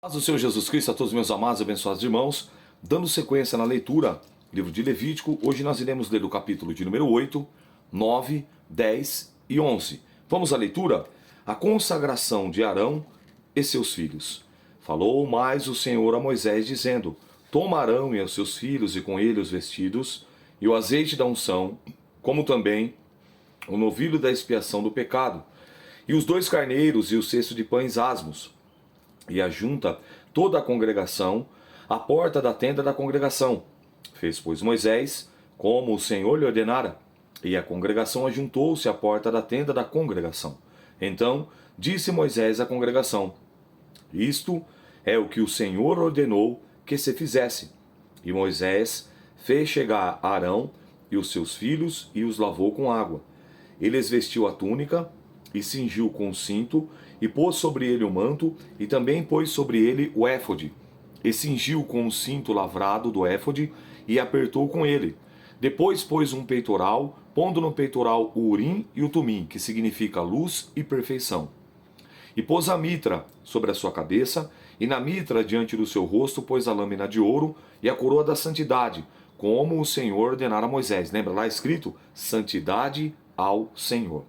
Paz do Senhor Jesus Cristo a todos meus amados e abençoados irmãos, dando sequência na leitura, livro de Levítico, hoje nós iremos ler o capítulo de número 8, 9, 10 e 11. Vamos à leitura? A consagração de Arão e seus filhos. Falou mais o Senhor a Moisés, dizendo: Toma Arão e os seus filhos, e com ele os vestidos, e o azeite da unção, como também o novilho da expiação do pecado, e os 2 carneiros e o cesto de pães asmos, e ajunta toda a congregação à porta da tenda da congregação. Fez, pois, Moisés, como o Senhor lhe ordenara, e a congregação ajuntou-se à porta da tenda da congregação. Então disse Moisés à congregação: Isto é o que o Senhor ordenou que se fizesse. E Moisés fez chegar Arão e os seus filhos e os lavou com água. Ele lhes vestiu a túnica e cingiu com o cinto, e pôs sobre ele o manto, e também pôs sobre ele o éfode, e cingiu com o cinto lavrado do éfode, e apertou com ele. Depois pôs um peitoral, pondo no peitoral o urim e o tumim, que significa luz e perfeição. E pôs a mitra sobre a sua cabeça, e na mitra diante do seu rosto pôs a lâmina de ouro e a coroa da santidade, como o Senhor ordenara a Moisés. Lembra lá escrito? Santidade ao Senhor.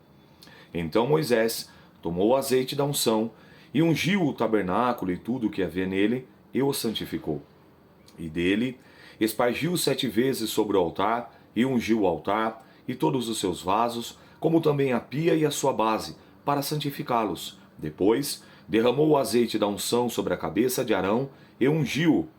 Então Moisés tomou o azeite da unção e ungiu o tabernáculo e tudo o que havia nele, e o santificou. E dele espargiu 7 vezes sobre o altar, e ungiu o altar e todos os seus vasos, como também a pia e a sua base, para santificá-los. Depois derramou o azeite da unção sobre a cabeça de Arão e ungiu-o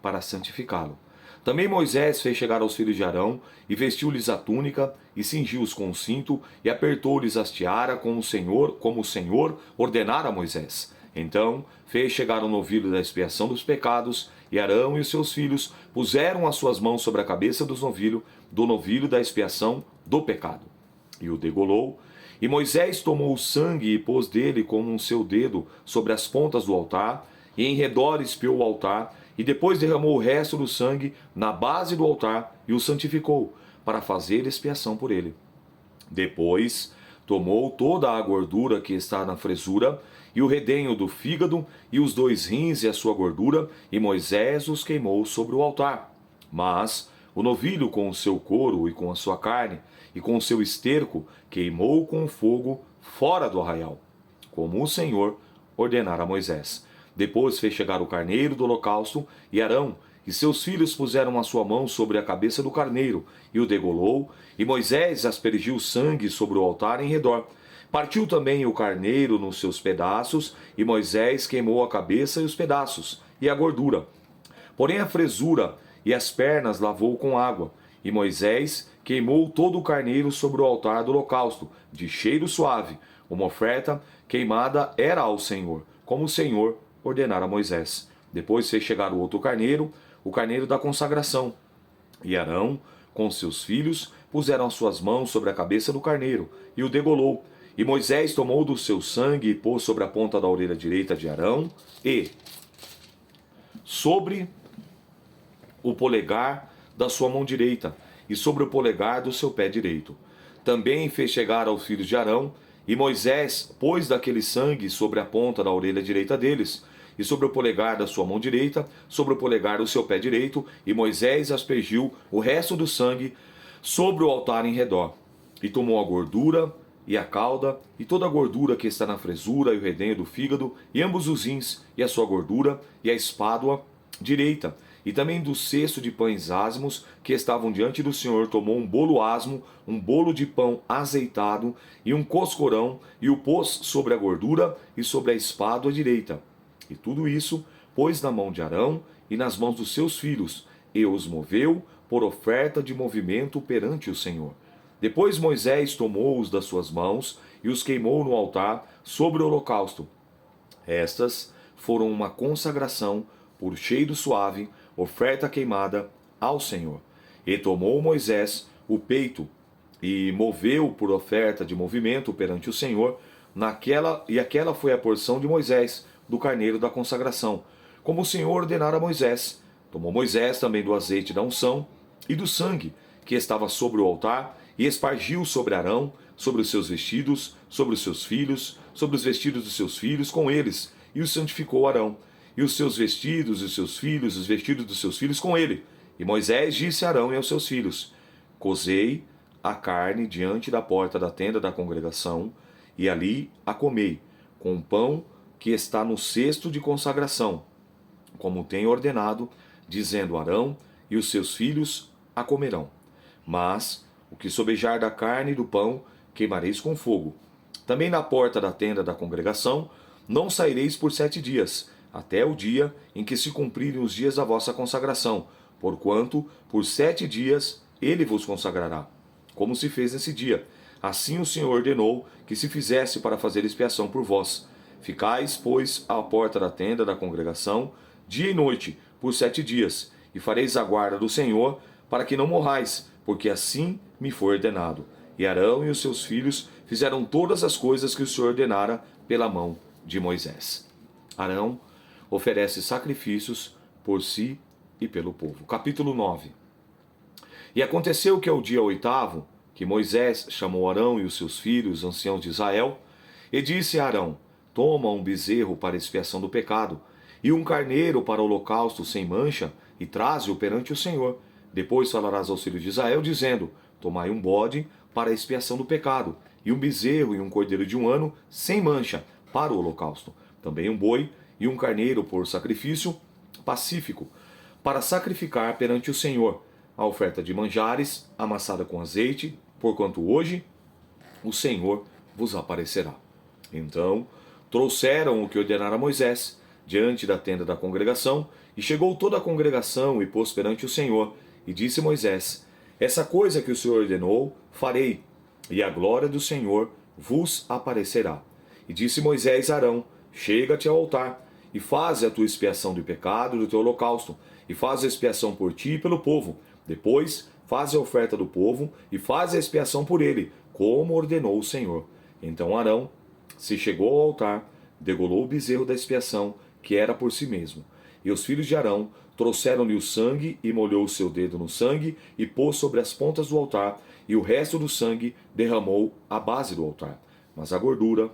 para santificá-lo. Também Moisés fez chegar aos filhos de Arão, e vestiu-lhes a túnica, e cingiu-os com o cinto, e apertou-lhes as tiaras, como o Senhor ordenara a Moisés. Então fez chegar o novilho da expiação dos pecados, e Arão e os seus filhos puseram as suas mãos sobre a cabeça do novilho da expiação do pecado. E o degolou. E Moisés tomou o sangue e pôs dele com o seu dedo sobre as pontas do altar, e em redor espiou o altar, e depois derramou o resto do sangue na base do altar e o santificou, para fazer expiação por ele. Depois tomou toda a gordura que está na fresura, e o redenho do fígado, e os 2 rins e a sua gordura, e Moisés os queimou sobre o altar. Mas o novilho com o seu couro e com a sua carne, e com o seu esterco, queimou com fogo fora do arraial, como o Senhor ordenara a Moisés. Depois fez chegar o carneiro do holocausto, e Arão e seus filhos puseram a sua mão sobre a cabeça do carneiro, e o degolou, e Moisés aspergiu sangue sobre o altar em redor. Partiu também o carneiro nos seus pedaços, e Moisés queimou a cabeça e os pedaços, e a gordura. Porém a fresura e as pernas lavou com água, e Moisés queimou todo o carneiro sobre o altar do holocausto, de cheiro suave. Uma oferta queimada era ao Senhor, como o Senhor ordenara a Moisés. Depois fez chegar o outro carneiro, o carneiro da consagração. E Arão, com seus filhos, puseram as suas mãos sobre a cabeça do carneiro, e o degolou. E Moisés tomou do seu sangue e pôs sobre a ponta da orelha direita de Arão, e sobre o polegar da sua mão direita, e sobre o polegar do seu pé direito. Também fez chegar aos filhos de Arão, e Moisés pôs daquele sangue sobre a ponta da orelha direita deles, e sobre o polegar da sua mão direita, sobre o polegar do seu pé direito, e Moisés aspergiu o resto do sangue sobre o altar em redor. E tomou a gordura e a cauda, e toda a gordura que está na fresura, e o redenho do fígado, e ambos os rins, e a sua gordura, e a espádua direita, e também do cesto de pães asmos que estavam diante do Senhor, tomou um bolo asmo, um bolo de pão azeitado, e um coscorão, e o pôs sobre a gordura e sobre a espádua direita. E tudo isso pôs na mão de Arão e nas mãos dos seus filhos, e os moveu por oferta de movimento perante o Senhor. Depois Moisés tomou-os das suas mãos e os queimou no altar sobre o holocausto. Estas foram uma consagração por cheiro suave, oferta queimada ao Senhor. E tomou Moisés o peito e moveu por oferta de movimento perante o Senhor, aquela foi a porção de Moisés do carneiro da consagração, como o Senhor ordenara a Moisés. Tomou Moisés também do azeite da unção e do sangue que estava sobre o altar, e espargiu sobre Arão, sobre os seus vestidos, sobre os seus filhos, sobre os vestidos dos seus filhos com eles, e os santificou Arão. e os seus vestidos, os seus filhos, os vestidos dos seus filhos com ele. E Moisés disse a Arão e aos seus filhos: Cozei a carne diante da porta da tenda da congregação, e ali a comei, com o pão que está no cesto de consagração, como tenho ordenado, dizendo: Arão e os seus filhos a comerão. Mas o que sobejar da carne e do pão queimareis com fogo. Também na porta da tenda da congregação não saireis por 7 dias, até o dia em que se cumprirem os dias da vossa consagração, porquanto por 7 dias ele vos consagrará, como se fez nesse dia. Assim o Senhor ordenou que se fizesse para fazer expiação por vós. Ficais, pois, à porta da tenda da congregação, dia e noite, por 7 dias, e fareis a guarda do Senhor, para que não morrais, porque assim me foi ordenado. E Arão e os seus filhos fizeram todas as coisas que o Senhor ordenara pela mão de Moisés. Arão oferece sacrifícios por si e pelo povo. Capítulo 9. E aconteceu que ao dia 8º, que Moisés chamou Arão e os seus filhos, anciãos de Israel, e disse a Arão: Toma um bezerro para expiação do pecado, e um carneiro para holocausto sem mancha, e traze-o perante o Senhor. Depois falarás aos filhos de Israel, dizendo: Tomai um bode para a expiação do pecado, e um bezerro e um cordeiro de 1 ano, sem mancha, para o holocausto. Também um boi e um carneiro por sacrifício pacífico, para sacrificar perante o Senhor, a oferta de manjares, amassada com azeite, porquanto hoje o Senhor vos aparecerá. Então trouxeram o que ordenara Moisés diante da tenda da congregação, e chegou toda a congregação e pôs perante o Senhor. E disse Moisés: Essa coisa que o Senhor ordenou, farei, e a glória do Senhor vos aparecerá. E disse Moisés a Arão: Chega-te ao altar, e faze a tua expiação do pecado e do teu holocausto, e faz a expiação por ti e pelo povo. Depois, faze a oferta do povo, e faze a expiação por ele, como ordenou o Senhor. Então Arão se chegou ao altar, degolou o bezerro da expiação, que era por si mesmo. E os filhos de Arão trouxeram-lhe o sangue, e molhou o seu dedo no sangue, e pôs sobre as pontas do altar, e o resto do sangue derramou à base do altar. Mas a gordura,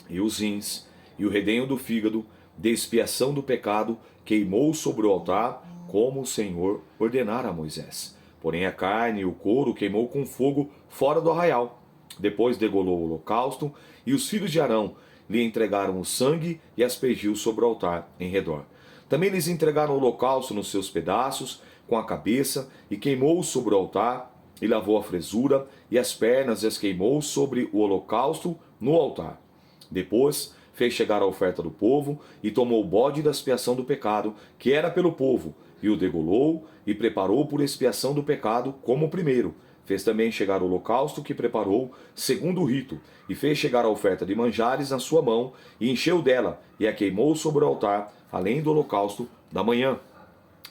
e os rins, e o redenho do fígado, de expiação do pecado, queimou sobre o altar, como o Senhor ordenara a Moisés. Porém a carne e o couro queimou com fogo fora do arraial. Depois degolou o holocausto, e os filhos de Arão lhe entregaram o sangue e aspergiu sobre o altar em redor. Também lhes entregaram o holocausto nos seus pedaços, com a cabeça, e queimou sobre o altar, e lavou a fresura, e as pernas, e as queimou sobre o holocausto no altar. Depois fez chegar a oferta do povo, e tomou o bode da expiação do pecado, que era pelo povo, e o degolou, e preparou por expiação do pecado, como o primeiro. Fez também chegar o holocausto que preparou, segundo o rito, e fez chegar a oferta de manjares na sua mão, e encheu dela, e a queimou sobre o altar, além do holocausto da manhã.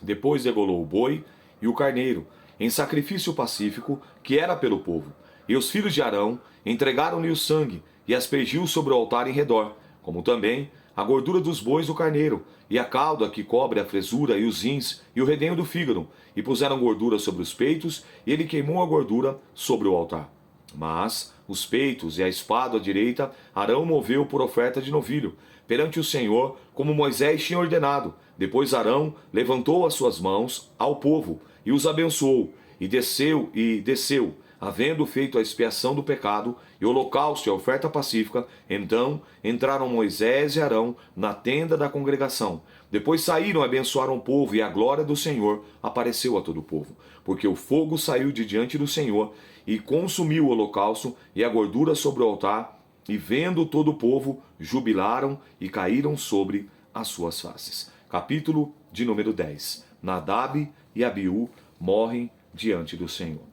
Depois degolou o boi e o carneiro, em sacrifício pacífico, que era pelo povo. E os filhos de Arão entregaram-lhe o sangue, e aspergiu sobre o altar em redor, como também a gordura dos bois do carneiro, e a cauda que cobre a fresura, e os rins, e o redenho do fígado, e puseram gordura sobre os peitos, e ele queimou a gordura sobre o altar. Mas os peitos e a espada à direita Arão moveu por oferta de novilho, perante o Senhor, como Moisés tinha ordenado. Depois Arão levantou as suas mãos ao povo, e os abençoou, e desceu, havendo feito a expiação do pecado, e o holocausto e a oferta pacífica. Então entraram Moisés e Arão na tenda da congregação. Depois saíram e abençoaram o povo, e a glória do Senhor apareceu a todo o povo. Porque o fogo saiu de diante do Senhor, e consumiu o holocausto e a gordura sobre o altar, e vendo todo o povo, jubilaram e caíram sobre as suas faces. Capítulo de número 10. Nadab e Abiú morrem diante do Senhor.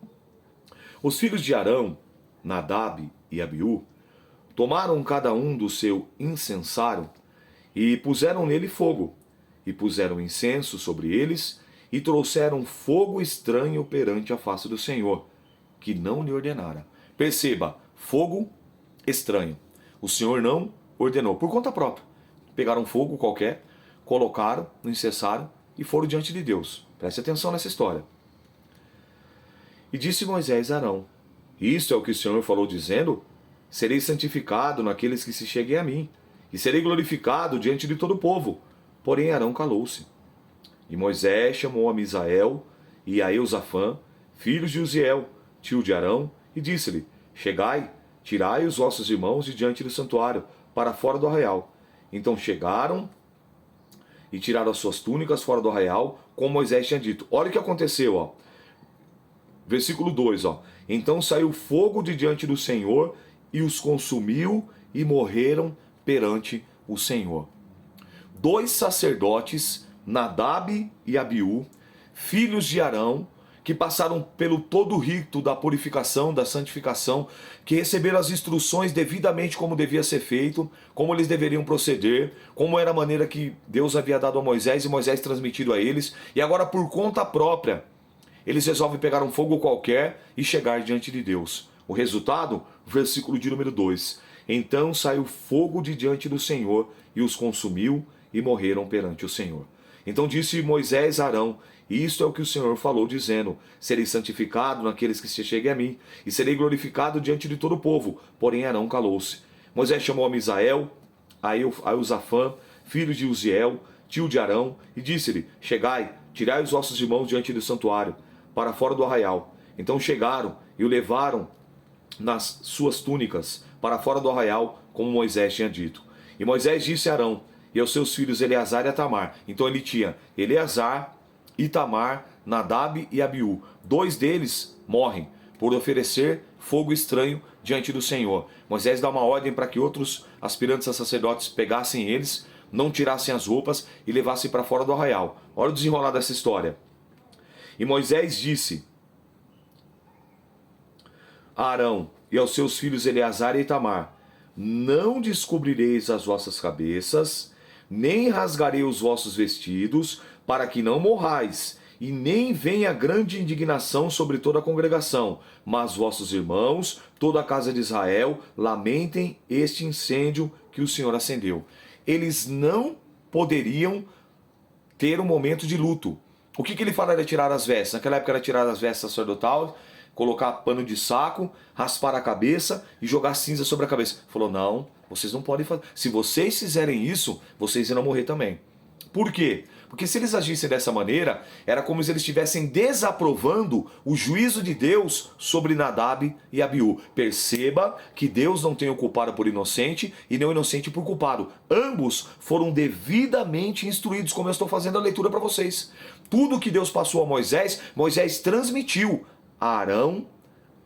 Os filhos de Arão, Nadab e Abiú, tomaram cada um do seu incensário e puseram nele fogo, e puseram incenso sobre eles, e trouxeram fogo estranho perante a face do Senhor, que não lhe ordenara. Perceba, fogo estranho. O Senhor não ordenou, por conta própria. Pegaram fogo qualquer, colocaram no incensário e foram diante de Deus. Preste atenção nessa história. E disse Moisés a Arão: Isto é o que o Senhor falou, dizendo: Serei santificado naqueles que se cheguem a mim, e serei glorificado diante de todo o povo. porém Arão calou-se. E Moisés chamou a Misael e a Eusafã, filhos de Uziel, tio de Arão, e disse-lhe: Chegai, tirai os vossos irmãos de diante do santuário, para fora do arraial. Então chegaram e tiraram as suas túnicas fora do arraial, como Moisés tinha dito. Olha o que aconteceu, ó. Versículo 2, ó. Então saiu fogo de diante do Senhor e os consumiu e morreram perante o Senhor. Dois sacerdotes, Nadab e Abiú, filhos de Arão, que passaram pelo todo o rito da purificação, da santificação, que receberam as instruções devidamente como devia ser feito, como eles deveriam proceder, como era a maneira que Deus havia dado a Moisés e Moisés transmitido a eles, e agora por conta própria, eles resolvem pegar um fogo qualquer e chegar diante de Deus. O resultado, versículo de número 2. Então saiu fogo de diante do Senhor e os consumiu e morreram perante o Senhor. Então disse Moisés a Arão: Isto é o que o Senhor falou, dizendo: Serei santificado naqueles que se cheguem a mim, e serei glorificado diante de todo o povo. Porém Arão calou-se. Moisés chamou a Misael, a Eusafã, filho de Uziel, tio de Arão, e disse-lhe: Chegai, tirai os vossos irmãos diante do santuário, para fora do arraial. Então chegaram e o levaram nas suas túnicas para fora do arraial, como Moisés tinha dito. E Moisés disse a Arão e aos seus filhos Eleazar e Itamar. Então ele tinha Eleazar, Itamar, Nadab e Abiú. Dois deles morrem por oferecer fogo estranho diante do Senhor. Moisés dá uma ordem para que outros aspirantes a sacerdotes pegassem eles, não tirassem as roupas e levassem para fora do arraial. Olha o desenrolar dessa história. E Moisés disse a Arão e aos seus filhos Eleazar e Itamar: Não descobrireis as vossas cabeças, nem rasgarei os vossos vestidos, para que não morrais, e nem venha grande indignação sobre toda a congregação. Mas vossos irmãos, toda a casa de Israel, lamentem este incêndio que o Senhor acendeu. Eles não poderiam ter um momento de luto. O que ele fala era tirar as vestes? Naquela época era tirar as vestes sacerdotais, colocar pano de saco, raspar a cabeça e jogar cinza sobre a cabeça. Falou: não, vocês não podem fazer. Se vocês fizerem isso, vocês irão morrer também. Por quê? Porque se eles agissem dessa maneira, era como se eles estivessem desaprovando o juízo de Deus sobre Nadab e Abiú. Perceba que Deus não tem o culpado por inocente e nem o inocente por culpado. Ambos foram devidamente instruídos, como eu estou fazendo a leitura para vocês. Tudo que Deus passou a Moisés, Moisés transmitiu a Arão,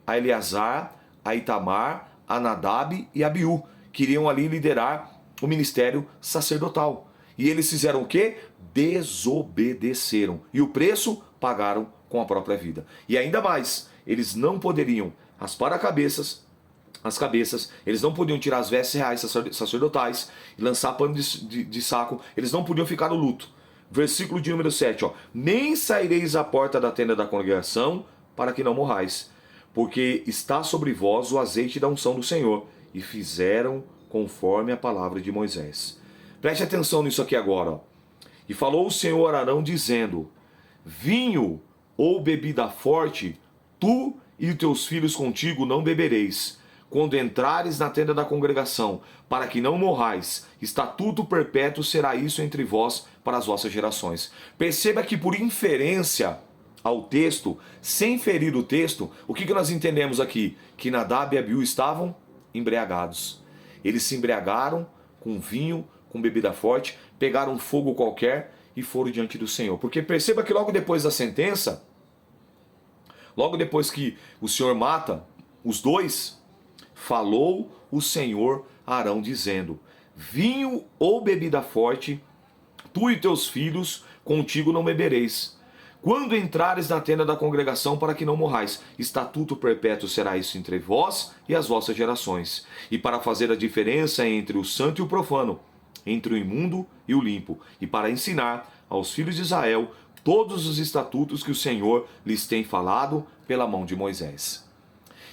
a Eleazar, a Itamar, a Nadab e a Abiú, que iriam ali liderar o ministério sacerdotal. E eles fizeram o quê? Desobedeceram. E o preço pagaram com a própria vida. E ainda mais, eles não poderiam raspar as cabeças, eles não podiam tirar as vestes reais sacerdotais e lançar pano de saco, eles não podiam ficar no luto. Versículo de número 7, ó. Nem saireis à porta da tenda da congregação, para que não morrais, porque está sobre vós o azeite da unção do Senhor. E fizeram conforme a palavra de Moisés. Preste atenção nisso aqui agora, ó. E falou o Senhor a Arão, dizendo: Vinho ou bebida forte, tu e teus filhos contigo não bebereis, quando entrares na tenda da congregação, para que não morrais. Estatuto perpétuo será isso entre vós para as vossas gerações. Perceba que por inferência ao texto, sem ferir o texto, o que nós entendemos aqui? Que Nadab e Abiú estavam embriagados. Eles se embriagaram com vinho, com bebida forte, pegaram um fogo qualquer e foram diante do Senhor. Porque perceba que logo depois da sentença, logo depois que o Senhor mata os dois, falou o Senhor a Arão, dizendo: Vinho ou bebida forte, tu e teus filhos contigo não bebereis, quando entrares na tenda da congregação, para que não morrais. Estatuto perpétuo será isso entre vós e as vossas gerações. E para fazer a diferença entre o santo e o profano, entre o imundo e o limpo, e para ensinar aos filhos de Israel todos os estatutos que o Senhor lhes tem falado pela mão de Moisés.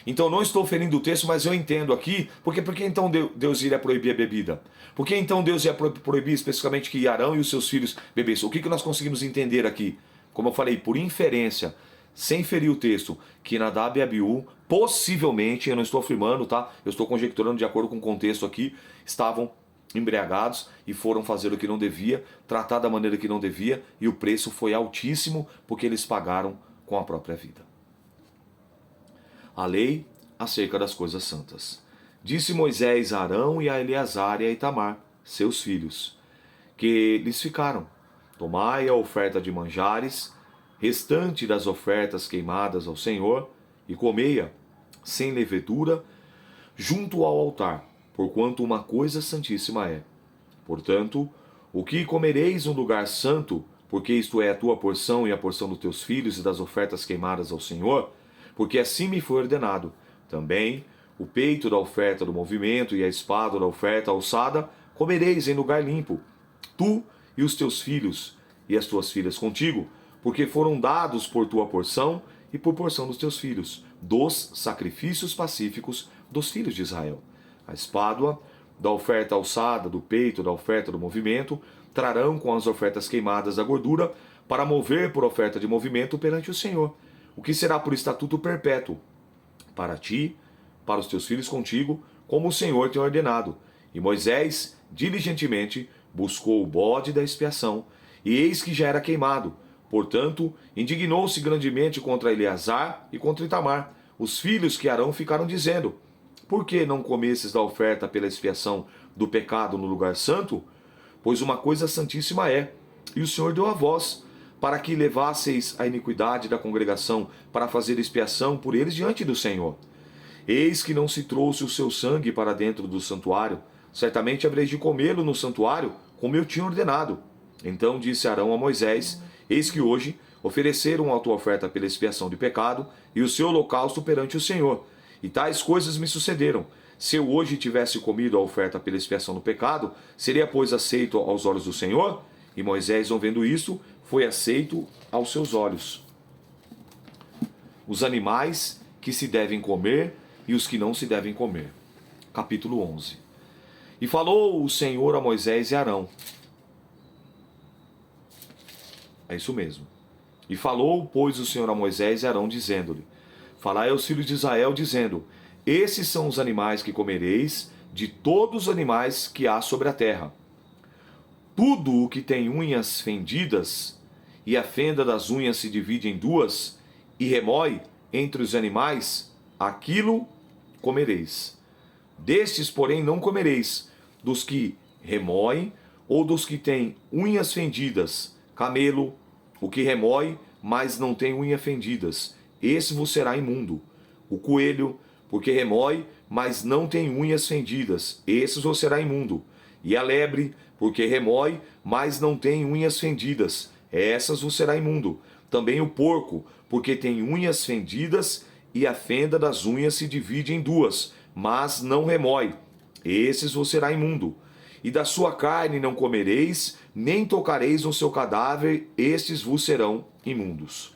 Então não estou ferindo o texto, mas eu entendo aqui, porque então Deus iria proibir a bebida? Por que então Deus ia proibir especificamente que Arão e os seus filhos bebessem? O que nós conseguimos entender aqui? Como eu falei, por inferência, sem ferir o texto, que Nadab e Abiú, possivelmente, eu não estou afirmando, tá? Eu estou conjecturando de acordo com o contexto aqui, estavam embriagados e foram fazer o que não devia, tratar da maneira que não devia, e o preço foi altíssimo porque eles pagaram com a própria vida. A lei acerca das coisas santas. Disse Moisés a Arão e a Eleazar e a Itamar, seus filhos, que lhes ficaram: tomai a oferta de manjares, restante das ofertas queimadas ao Senhor, e comei-a, sem levedura, junto ao altar, porquanto uma coisa santíssima é. Portanto, o que comereis no lugar santo, porque isto é a tua porção e a porção dos teus filhos e das ofertas queimadas ao Senhor, porque assim me foi ordenado. Também o peito da oferta do movimento e a espada da oferta alçada comereis em lugar limpo, tu e os teus filhos e as tuas filhas contigo, porque foram dados por tua porção e por porção dos teus filhos, dos sacrifícios pacíficos dos filhos de Israel. A espádua da oferta alçada, do peito, da oferta do movimento, trarão com as ofertas queimadas da gordura, para mover por oferta de movimento perante o Senhor, o que será por estatuto perpétuo, para ti, para os teus filhos contigo, como o Senhor te ordenado. E Moisés, diligentemente, buscou o bode da expiação, e eis que já era queimado. Portanto, indignou-se grandemente contra Eleazar e contra Itamar. Os filhos que Arão ficaram dizendo: por que não comesses da oferta pela expiação do pecado no lugar santo? Pois uma coisa santíssima é, e o Senhor deu a vós, para que levasseis a iniquidade da congregação, para fazer expiação por eles diante do Senhor. Eis que não se trouxe o seu sangue para dentro do santuário, certamente havereis de comê-lo no santuário, como eu tinha ordenado. Então disse Arão a Moisés: eis que hoje ofereceram a tua oferta pela expiação de pecado e o seu holocausto perante o Senhor. E tais coisas me sucederam. Se eu hoje tivesse comido a oferta pela expiação do pecado, seria, pois, aceito aos olhos do Senhor? E Moisés, não vendo isto, foi aceito aos seus olhos. Os animais que se devem comer e os que não se devem comer. Capítulo 11. E falou o Senhor a Moisés e Arão. É isso mesmo. E falou, pois, o Senhor a Moisés e Arão, dizendo-lhe: falai aos filhos de Israel, dizendo: esses são os animais que comereis, de todos os animais que há sobre a terra. Tudo o que tem unhas fendidas, e a fenda das unhas se divide em duas, e remói entre os animais, aquilo comereis. Destes, porém, não comereis, dos que remoem, ou dos que têm unhas fendidas, camelo, o que remói, mas não tem unhas fendidas, esse vos será imundo. O coelho, porque remói, mas não tem unhas fendidas, esse vos será imundo. E a lebre, porque remói, mas não tem unhas fendidas, essas vos será imundo. Também o porco, porque tem unhas fendidas, e a fenda das unhas se divide em duas, mas não remói, esses vos será imundo. E da sua carne não comereis, nem tocareis no seu cadáver, estes vos serão imundos.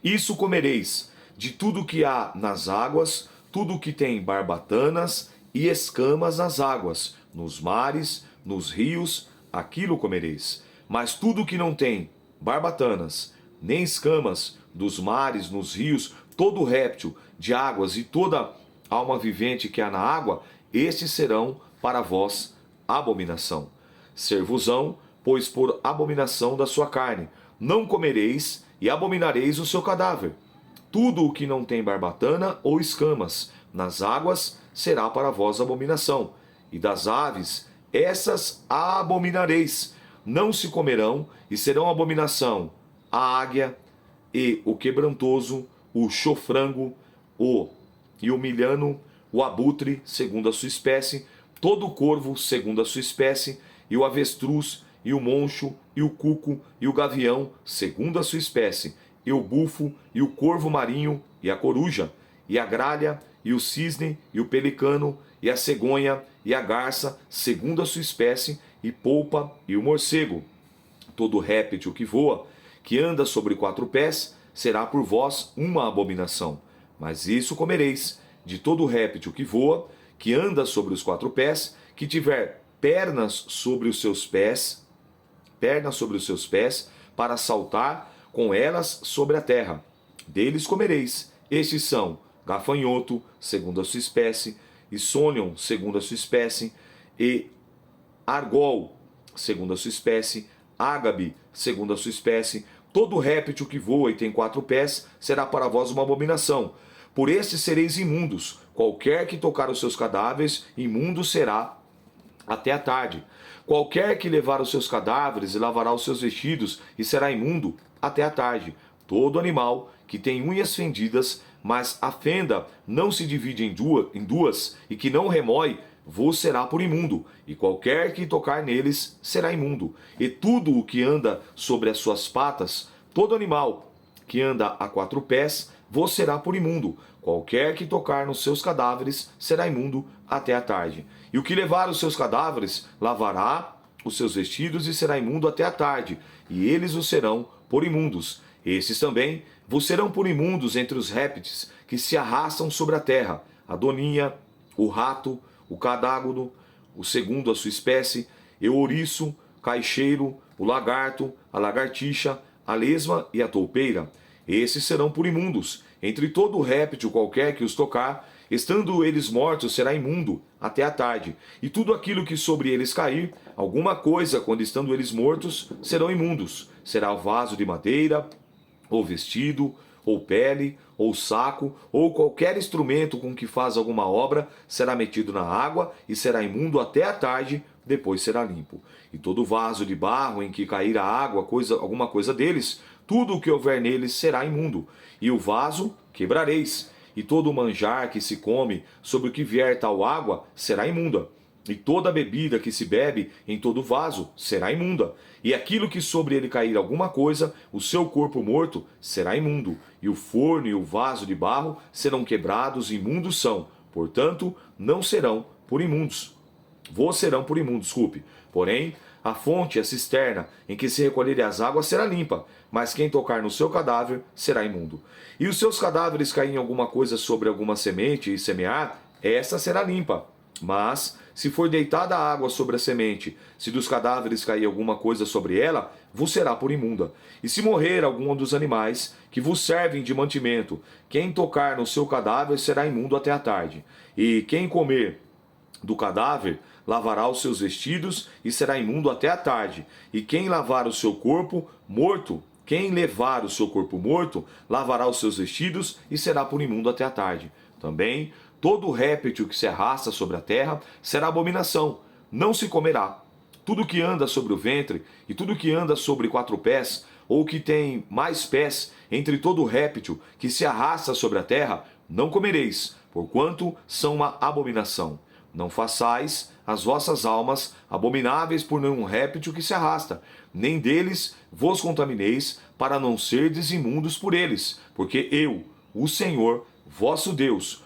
Isso comereis de tudo que há nas águas, tudo que tem barbatanas e escamas nas águas, nos mares, nos rios, aquilo comereis. Mas tudo que não tem barbatanas, nem escamas, dos mares, nos rios, todo réptil de águas e toda alma vivente que há na água, estes serão para vós abominação. Ser-vos-ão, pois, por abominação da sua carne. Não comereis e abominareis o seu cadáver. Tudo o que não tem barbatana ou escamas nas águas será para vós abominação. E das aves, essas abominareis. Não se comerão e serão abominação a águia e o quebrantoso, o chofrango, o milhano, o abutre, segundo a sua espécie, todo o corvo, segundo a sua espécie, e o avestruz, e o moncho, e o cuco, e o gavião, segundo a sua espécie, e o bufo, e o corvo marinho, e a coruja, e a gralha, e o cisne, e o pelicano, e a cegonha, e a garça, segundo a sua espécie, e polpa, e o morcego. Todo réptil que voa, que anda sobre 4 pés, será por vós uma abominação. Mas isso comereis, de todo réptil que voa, que anda sobre os 4 pés, que tiver pernas sobre os seus pés, para saltar com elas sobre a terra. Deles comereis. Estes são gafanhoto, segundo a sua espécie, e sônion, segundo a sua espécie, e argol, segundo a sua espécie, ágabe, segundo a sua espécie. Todo réptil que voa e tem 4 pés será para vós uma abominação. Por estes sereis imundos. Qualquer que tocar os seus cadáveres, imundo será até a tarde. Qualquer que levar os seus cadáveres e lavará os seus vestidos, e será imundo até a tarde. Todo animal que tem unhas fendidas, mas a fenda não se divide em duas, e que não remói, vos será por imundo, e qualquer que tocar neles será imundo. E tudo o que anda sobre as suas patas, todo animal que anda a 4 pés, vos será por imundo. Qualquer que tocar nos seus cadáveres será imundo até a tarde. E o que levar os seus cadáveres, lavará os seus vestidos e será imundo até a tarde, e eles o serão por imundos. Esses também vos serão por imundos entre os répteis que se arrastam sobre a terra: a doninha, o rato, o cadágono, o segundo a sua espécie, e o ouriço, caixeiro, o lagarto, a lagartixa, a lesma e a toupeira. Esses serão por imundos. Entre todo réptil qualquer que os tocar, estando eles mortos, será imundo até a tarde. E tudo aquilo que sobre eles cair, alguma coisa, quando estando eles mortos, serão imundos. Será o vaso de madeira, ou vestido, ou pele, ou saco, ou qualquer instrumento com que faz alguma obra, será metido na água e será imundo até a tarde, depois será limpo. E todo vaso de barro em que cair a água, alguma coisa deles, tudo o que houver neles será imundo. E o vaso quebrareis, e todo o manjar que se come, sobre o que vier tal água, será imunda. E toda a bebida que se bebe em todo vaso será imunda. E aquilo que sobre ele cair alguma coisa, o seu corpo morto será imundo. E o forno e o vaso de barro serão quebrados, imundos são. Portanto, não serão por imundos. Vos serão por imundos, desculpe. Porém, a fonte, a cisterna, em que se recolherem as águas, será limpa. Mas quem tocar no seu cadáver será imundo. E os seus cadáveres caírem alguma coisa sobre alguma semente e semear, essa será limpa. Mas, se for deitada a água sobre a semente, se dos cadáveres cair alguma coisa sobre ela, vos será por imunda. E se morrer algum dos animais que vos servem de mantimento, quem tocar no seu cadáver será imundo até a tarde. E quem comer do cadáver lavará os seus vestidos e será imundo até a tarde. E quem lavar o seu corpo morto, quem levar o seu corpo morto, lavará os seus vestidos e será por imundo até a tarde. Também todo réptil que se arrasta sobre a terra será abominação, não se comerá. Tudo que anda sobre o ventre e tudo que anda sobre 4 pés, ou que tem mais pés, entre todo réptil que se arrasta sobre a terra, não comereis, porquanto são uma abominação. Não façais as vossas almas abomináveis por nenhum réptil que se arrasta, nem deles vos contamineis, para não serdes imundos por eles, porque eu, o Senhor, vosso Deus,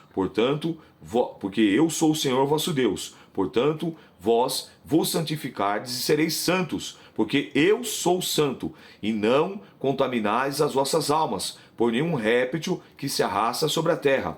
porque eu sou o Senhor vosso Deus, portanto, vós vos santificardes e sereis santos, porque eu sou santo, e não contaminais as vossas almas por nenhum réptil que se arrasta sobre a terra,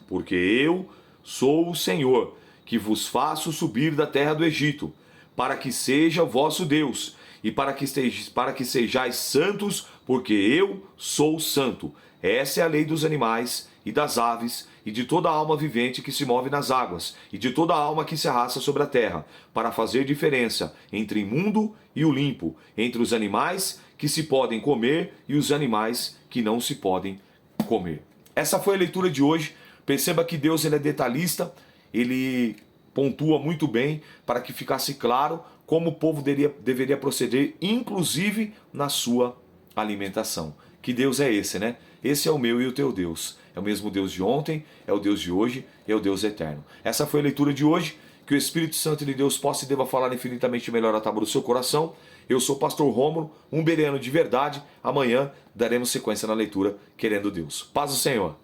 porque eu sou o Senhor, que vos faço subir da terra do Egito, para que seja o vosso Deus, e para que sejais santos, porque eu sou santo. Essa é a lei dos animais e das aves, e de toda alma vivente que se move nas águas, e de toda alma que se arrasta sobre a terra, para fazer diferença entre imundo e o limpo, entre os animais que se podem comer e os animais que não se podem comer. Essa foi a leitura de hoje. Perceba que Deus ele é detalhista, ele pontua muito bem para que ficasse claro como o povo deveria proceder, inclusive na sua alimentação. Que Deus é esse, né? Esse é o meu e o teu Deus. É o mesmo Deus de ontem, é o Deus de hoje, é o Deus eterno. Essa foi a leitura de hoje. Que o Espírito Santo de Deus possa e deva falar infinitamente melhor a tábua do seu coração. Eu sou o pastor Rômulo, um bereano de verdade. Amanhã daremos sequência na leitura, querendo Deus. Paz do Senhor.